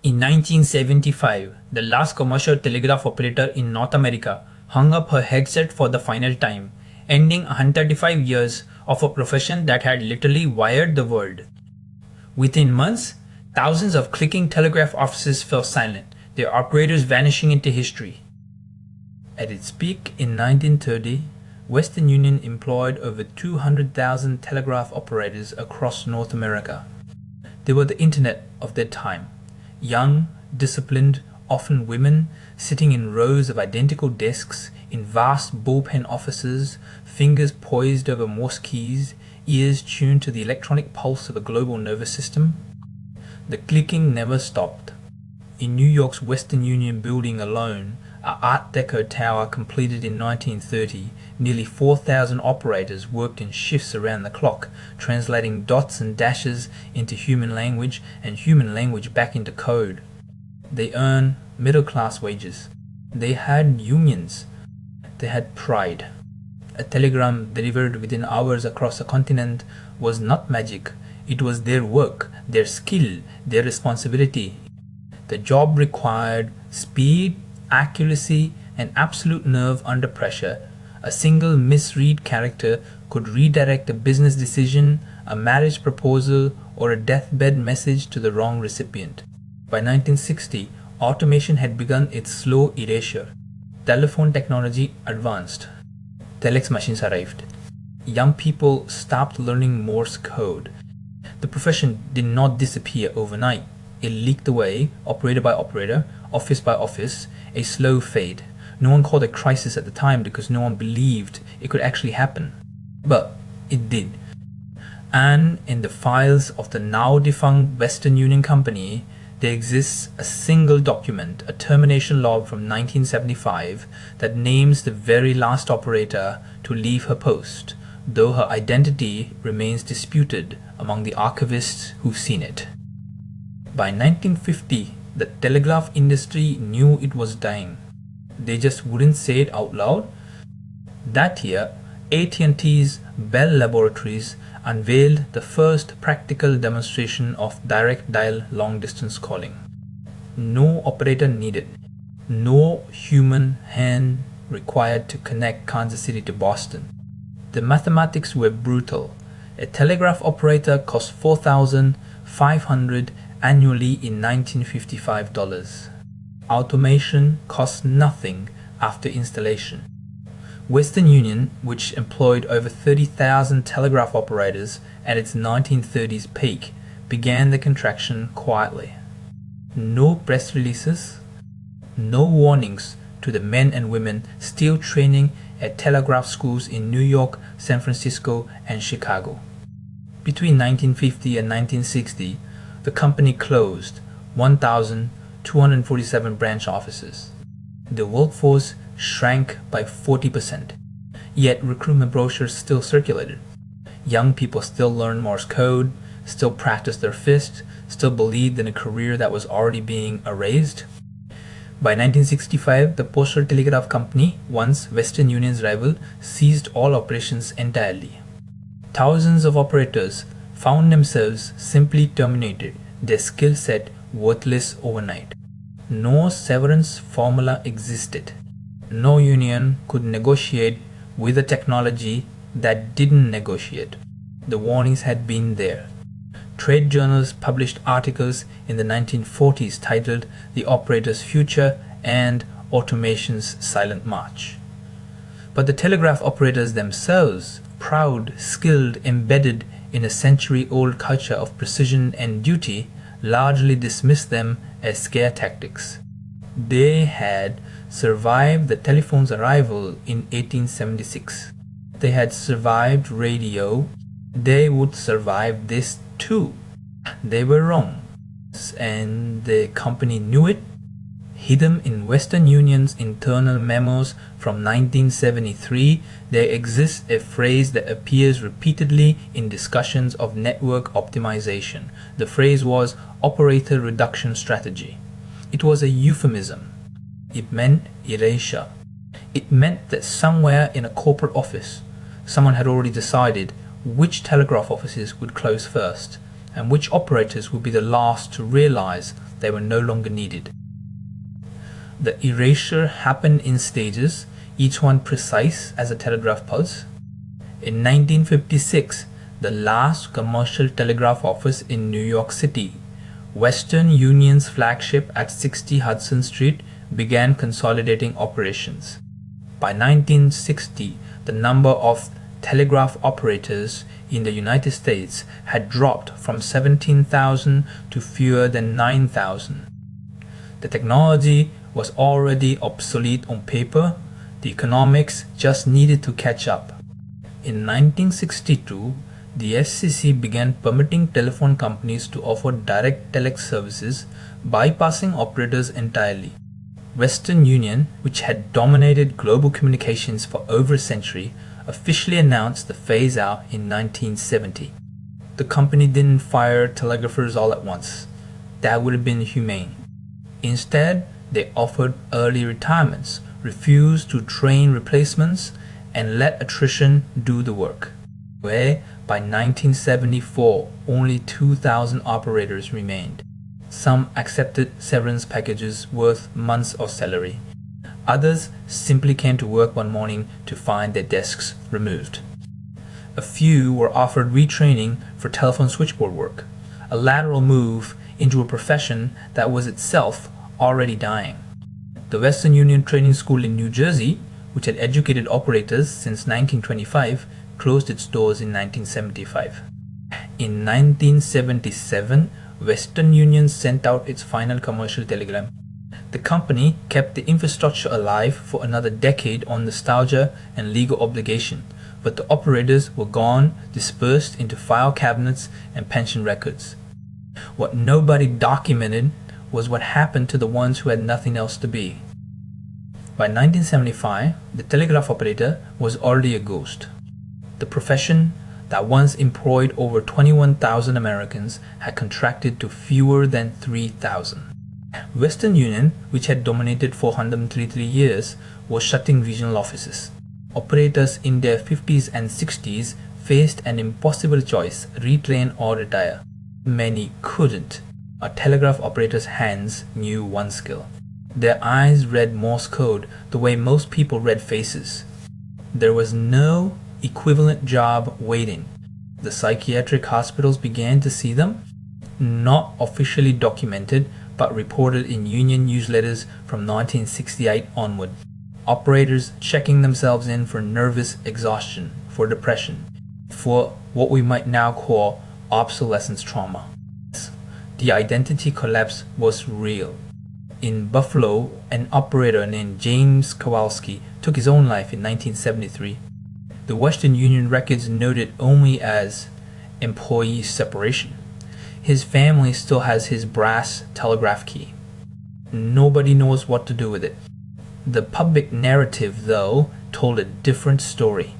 In 1975, the last commercial telegraph operator in North America hung up her headset for the final time, ending 135 years of a profession that had literally wired the world. Within months, thousands of clicking telegraph offices fell silent, their operators vanishing into history. At its peak in 1930, Western Union employed over 200,000 telegraph operators across North America. They were the internet of their time. Young, disciplined, often women, sitting in rows of identical desks in vast bullpen offices, fingers poised over Morse keys, ears tuned to the electronic pulse of a global nervous system. The clicking never stopped. In New York's Western Union building alone, an Art Deco tower completed in 1930, nearly 4,000 operators worked in shifts around the clock, translating dots and dashes into human language and human language back into code. They earned middle-class wages. They had unions. They had pride. A telegram delivered within hours across a continent was not magic. It was their work, their skill, their responsibility. The job required speed, accuracy, and absolute nerve under pressure. A single misread character could redirect a business decision, a marriage proposal, or a deathbed message to the wrong recipient. By 1960, automation had begun its slow erasure. Telephone technology advanced. Telex machines arrived. Young people stopped learning Morse code. The profession did not disappear overnight. It leaked away, operator by operator, office by office, a slow fade. No one called it a crisis at the time because no one believed it could actually happen. But it did. And in the files of the now defunct Western Union Company, there exists a single document, a termination log from 1975, that names the very last operator to leave her post, though her identity remains disputed among the archivists who've seen it. By 1950, the telegraph industry knew it was dying. They just wouldn't say it out loud. That year, AT&T's Bell Laboratories unveiled the first practical demonstration of direct dial long-distance calling. No operator needed. No human hand required to connect Kansas City to Boston. The mathematics were brutal. A telegraph operator cost $4,500 annually in 1955 dollars. Automation cost nothing after installation. Western Union, which employed over 30,000 telegraph operators at its 1930s peak, began the contraction quietly. No press releases, no warnings to the men and women still training at telegraph schools in New York, San Francisco, and Chicago. Between 1950 and 1960, the company closed 1,247 branch offices. The workforce shrank by 40%, yet recruitment brochures still circulated. Young people still learned Morse code, still practiced their fists, still believed in a career that was already being erased. By 1965, the Postal Telegraph Company, once Western Union's rival, ceased all operations entirely. Thousands of operators found themselves simply terminated, their skill set worthless overnight. No severance formula existed. No union could negotiate with a technology that didn't negotiate. The warnings had been there. Trade journals published articles in the 1940s titled "The Operator's Future" and "Automation's Silent March." But the telegraph operators themselves, proud, skilled, embedded in a century-old culture of precision and duty, largely dismissed them as scare tactics. They had survived the telephone's arrival in 1876. They had survived radio. They would survive this too. They were wrong, and the company knew it. Hidden in Western Union's internal memos from 1973, there exists a phrase that appears repeatedly in discussions of network optimization. The phrase was operator reduction strategy. It was a euphemism. It meant erasure. It meant that somewhere in a corporate office, someone had already decided which telegraph offices would close first and which operators would be the last to realize they were no longer needed. The erasure happened in stages, each one precise as a telegraph pulse. In 1956, the last commercial telegraph office in New York City, Western Union's flagship at 60 Hudson Street, began consolidating operations. By 1960, the number of telegraph operators in the United States had dropped from 17,000 to fewer than 9,000. The technology was already obsolete on paper, the economics just needed to catch up. In 1962, the FCC began permitting telephone companies to offer direct telex services, bypassing operators entirely. Western Union, which had dominated global communications for over a century, officially announced the phase-out in 1970. The company didn't fire telegraphers all at once. That would have been humane. Instead, they offered early retirements, refused to train replacements, and let attrition do the work. Where, by 1974, only 2,000 operators remained. Some accepted severance packages worth months of salary. Others simply came to work one morning to find their desks removed. A few were offered retraining for telephone switchboard work, a lateral move into a profession that was itself already dying. The Western Union Training School in New Jersey, which had educated operators since 1925, closed its doors in 1975. In 1977, Western Union sent out its final commercial telegram. The company kept the infrastructure alive for another decade on nostalgia and legal obligation, but the operators were gone, dispersed into file cabinets and pension records. What nobody documented was what happened to the ones who had nothing else to be. By 1975, the telegraph operator was already a ghost. The profession that once employed over 21,000 Americans had contracted to fewer than 3,000. Western Union, which had dominated for 133 years, was shutting regional offices. Operators in their 50s and 60s faced an impossible choice: retrain or retire. Many couldn't. A telegraph operator's hands knew one skill. Their eyes read Morse code the way most people read faces. There was no equivalent job waiting. The psychiatric hospitals began to see them, not officially documented, but reported in union newsletters from 1968 onward. Operators checking themselves in for nervous exhaustion, for depression, for what we might now call obsolescence trauma. The identity collapse was real. In Buffalo, an operator named James Kowalski took his own life in 1973. The Western Union records noted only as employee separation. His family still has his brass telegraph key. Nobody knows what to do with it. The public narrative, though, told a different story.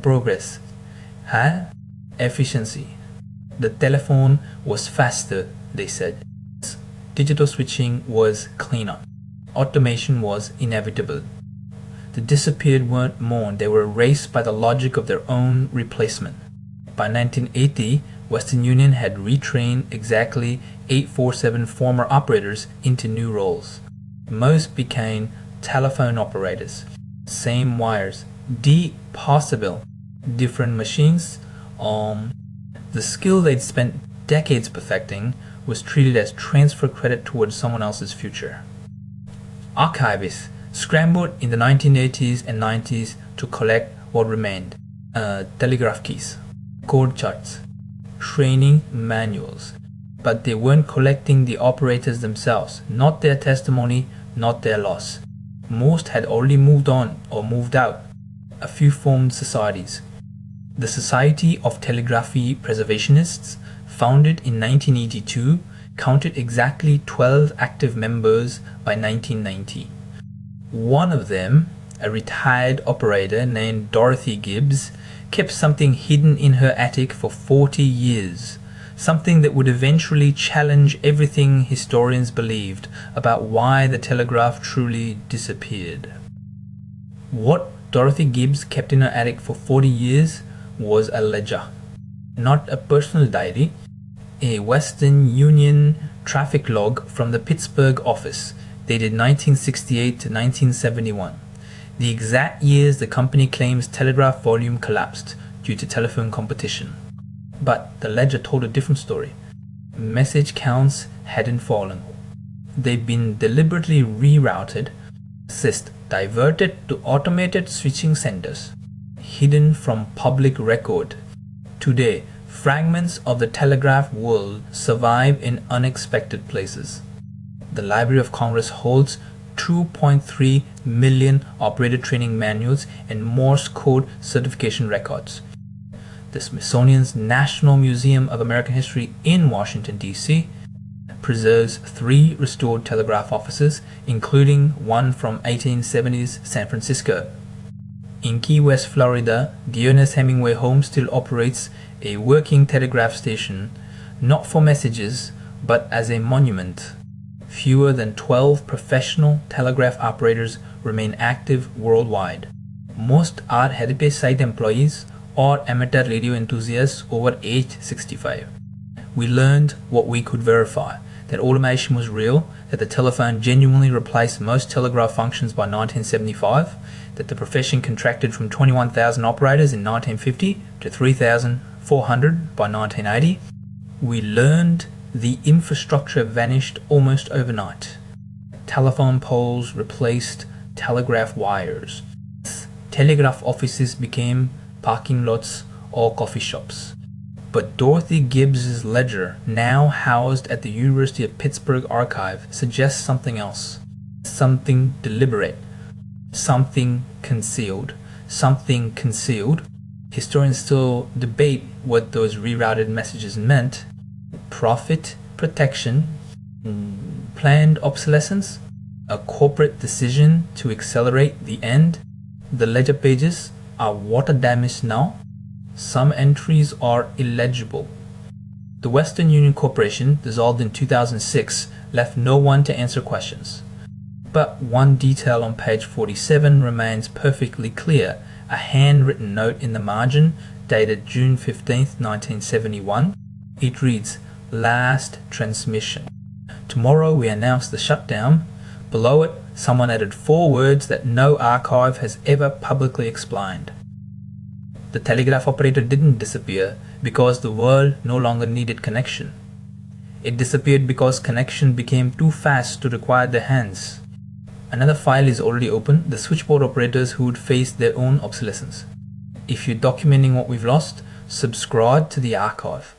Progress. Efficiency. The telephone was faster, they said. Digital switching was cleaner. Automation was inevitable. The disappeared weren't mourned, they were erased by the logic of their own replacement. By 1980, Western Union had retrained exactly 847 former operators into new roles. Most became telephone operators. Same wires, possible, different machines. The skill they'd spent decades perfecting was treated as transfer credit towards someone else's future. Archivists scrambled in the 1980s and 90s to collect what remained: telegraph keys, code charts, training manuals. But they weren't collecting the operators themselves, not their testimony, not their loss. Most had already moved on or moved out. A few formed societies. The Society of Telegraphy Preservationists, founded in 1982, counted exactly 12 active members by 1990. One of them, a retired operator named Dorothy Gibbs, kept something hidden in her attic for 40 years, something that would eventually challenge everything historians believed about why the telegraph truly disappeared. What Dorothy Gibbs kept in her attic for 40 years was a ledger, not a personal diary, a Western Union traffic log from the Pittsburgh office, dated 1968 to 1971. The exact years the company claims Telegraph volume collapsed due to telephone competition. But the ledger told a different story. Message counts hadn't fallen. They'd been deliberately rerouted, diverted to automated switching centers, hidden from public record. Today, fragments of the telegraph world survive in unexpected places. The Library of Congress holds 2.3 million operator training manuals and Morse code certification records. The Smithsonian's National Museum of American History in Washington, D.C. preserves 3 restored telegraph offices, including one from 1870s San Francisco. In Key West, Florida, the Ernest Hemingway home still operates a working telegraph station, not for messages, but as a monument. Fewer than 12 professional telegraph operators remain active worldwide. Most are heritage site employees or amateur radio enthusiasts over age 65. We learned what we could verify, that automation was real, that the telephone genuinely replaced most telegraph functions by 1975, that the profession contracted from 21,000 operators in 1950 to 3,400 by 1980. We learned the infrastructure vanished almost overnight. Telephone poles replaced telegraph wires. Telegraph offices became parking lots or coffee shops. But Dorothy Gibbs's ledger, now housed at the University of Pittsburgh archive, suggests something else. Something deliberate. Something concealed. Something concealed. Historians still debate what those rerouted messages meant. Profit, protection, planned obsolescence, a corporate decision to accelerate the end. The ledger pages are water damaged now. Some entries are illegible. The Western Union Corporation, dissolved in 2006, left no one to answer questions. But one detail on page 47 remains perfectly clear, a handwritten note in the margin dated June 15, 1971. It reads, "Last transmission." Tomorrow we announce the shutdown. Below it, someone added 4 words that no archive has ever publicly explained. The telegraph operator didn't disappear because the world no longer needed connection. It disappeared because connection became too fast to require their hands. Another file is already open, the switchboard operators who would face their own obsolescence. If you're documenting what we've lost, subscribe to the archive.